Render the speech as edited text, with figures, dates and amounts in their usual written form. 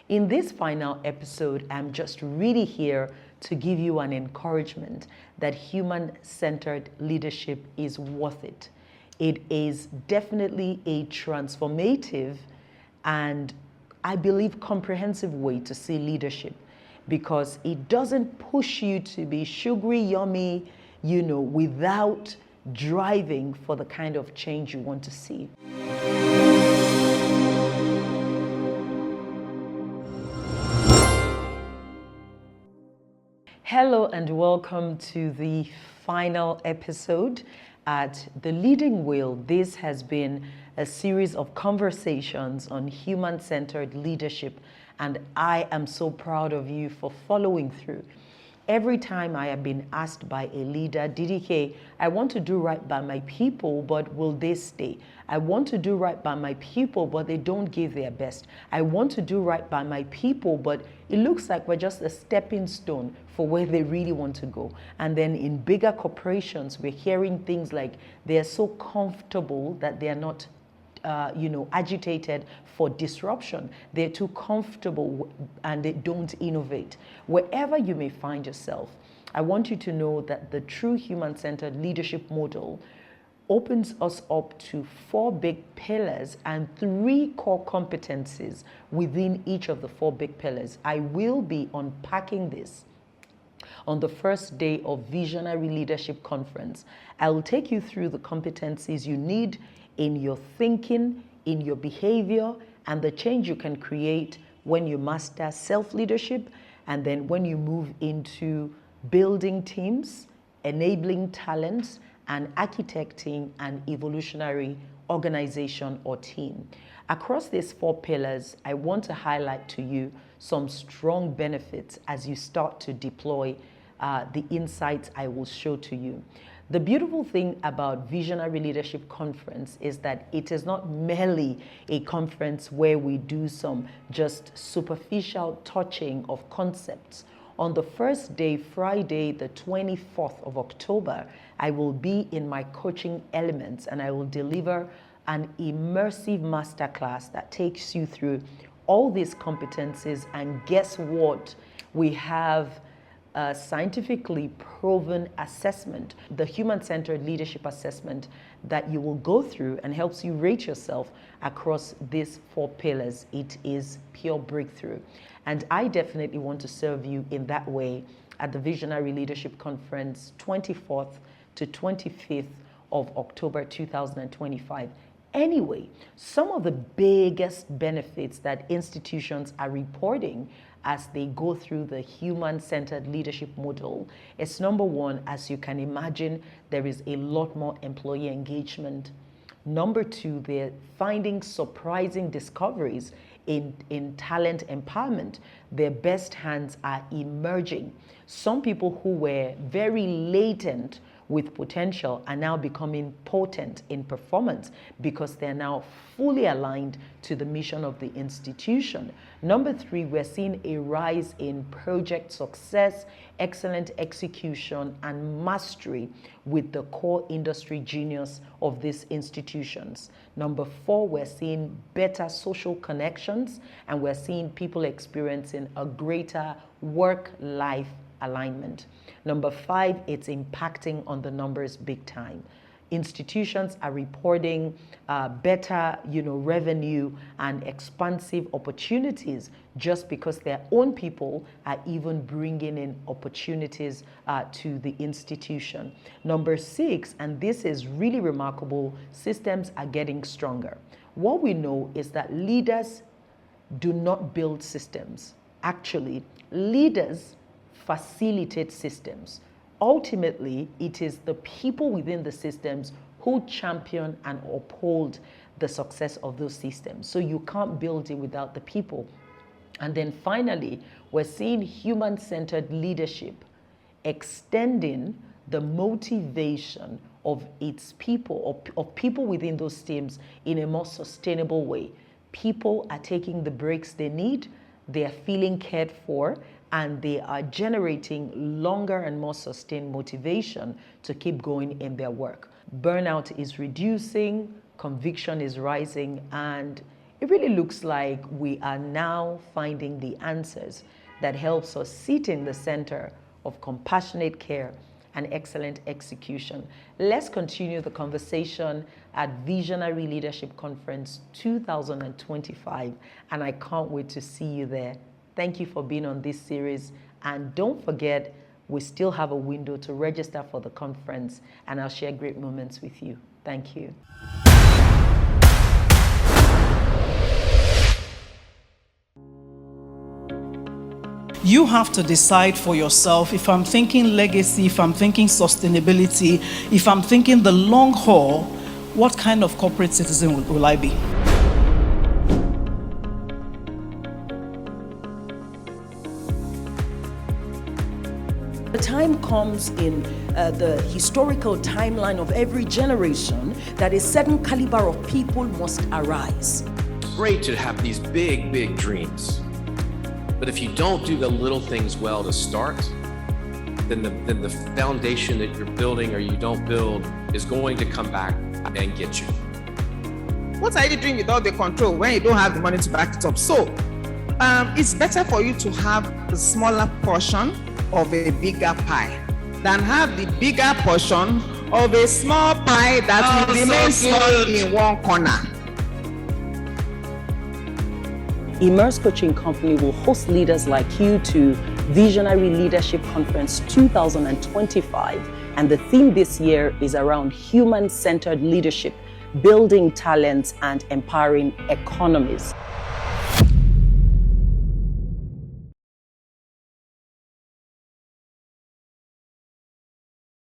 In this final episode, I'm just really here to give you an encouragement that human-centered leadership is worth it. It is definitely a transformative and, I believe, comprehensive way to see leadership, because it doesn't push you to be sugary, yummy, without driving for the kind of change you want to see. Hello and welcome to the final episode at The Leading Wheel. This has been a series of conversations on human-centered leadership, and I am so proud of you for following through. Every time I have been asked by a leader, DDK, I want to do right by my people, but will they stay? I want to do right by my people, but they don't give their best. I want to do right by my people, but it looks like we're just a stepping stone for where they really want to go. And then in bigger corporations, we're hearing things like they're so comfortable that they're not agitated for disruption. They're too comfortable and they don't innovate. Wherever you may find yourself, I want you to know that the true human-centered leadership model opens us up to 4 big pillars and 3 core competencies within each of the 4 big pillars. I will be unpacking this on the first day of Visionary Leadership Conference. I will take you through the competencies you need in your thinking, in your behavior, and the change you can create when you master self-leadership, and then when you move into building teams, enabling talents, and architecting an evolutionary organization or team. Across these 4 pillars, I want to highlight to you some strong benefits as you start to deploy the insights I will show to you. The beautiful thing about Visionary Leadership Conference is that it is not merely a conference where we do some just superficial touching of concepts. On the first day, Friday, the 24th of October, I will be in my coaching elements and I will deliver an immersive masterclass that takes you through all these competencies. And guess what? We have a scientifically proven assessment, the human-centered leadership assessment, that you will go through and helps you rate yourself across these 4 pillars. It is pure breakthrough. And I definitely want to serve you in that way at the Visionary Leadership Conference, 24th to 25th of October 2025. Anyway, some of the biggest benefits that institutions are reporting as they go through the human-centered leadership model is, number 1, as you can imagine, there is a lot more employee engagement. Number 2, they're finding surprising discoveries in talent empowerment. Their best hands are emerging. Some people who were very latent with potential are now becoming potent in performance because they're now fully aligned to the mission of the institution. Number 3, we're seeing a rise in project success, excellent execution, and mastery with the core industry genius of these institutions. Number 4, we're seeing better social connections, and we're seeing people experiencing a greater work-life alignment. Number 5, it's impacting on the numbers big time. Institutions are reporting better, revenue and expansive opportunities just because their own people are even bringing in opportunities to the institution. Number 6, and this is really remarkable, systems are getting stronger. What we know is that leaders do not build systems. Actually, leaders facilitate systems. Ultimately, it is the people within the systems who champion and uphold the success of those systems. So you can't build it without the people. And then finally, we're seeing human-centered leadership extending the motivation of its people, of people within those teams in a more sustainable way. People are taking the breaks they need, they are feeling cared for, and they are generating longer and more sustained motivation to keep going in their work. Burnout is reducing, conviction is rising, and it really looks like we are now finding the answers that helps us sit in the center of compassionate care and excellent execution. Let's continue the conversation at Visionary Leadership Conference 2025, and I can't wait to see you there. Thank you for being on this series, and don't forget, we still have a window to register for the conference, and I'll share great moments with you. Thank you. You have to decide for yourself, if I'm thinking legacy, if I'm thinking sustainability, if I'm thinking the long haul, what kind of corporate citizen will I be? The time comes in the historical timeline of every generation that a certain caliber of people must arise. It's great to have these big, big dreams. But if you don't do the little things well to start, then the foundation that you're building or you don't build is going to come back and get you. What are you doing without the control when you don't have the money to back it up? So it's better for you to have a smaller portion of a bigger pie than have the bigger portion of a small pie that will remain small in one corner. Immerse Coaching Company will host leaders like you to Visionary Leadership Conference 2025. And the theme this year is around human-centered leadership, building talents and empowering economies.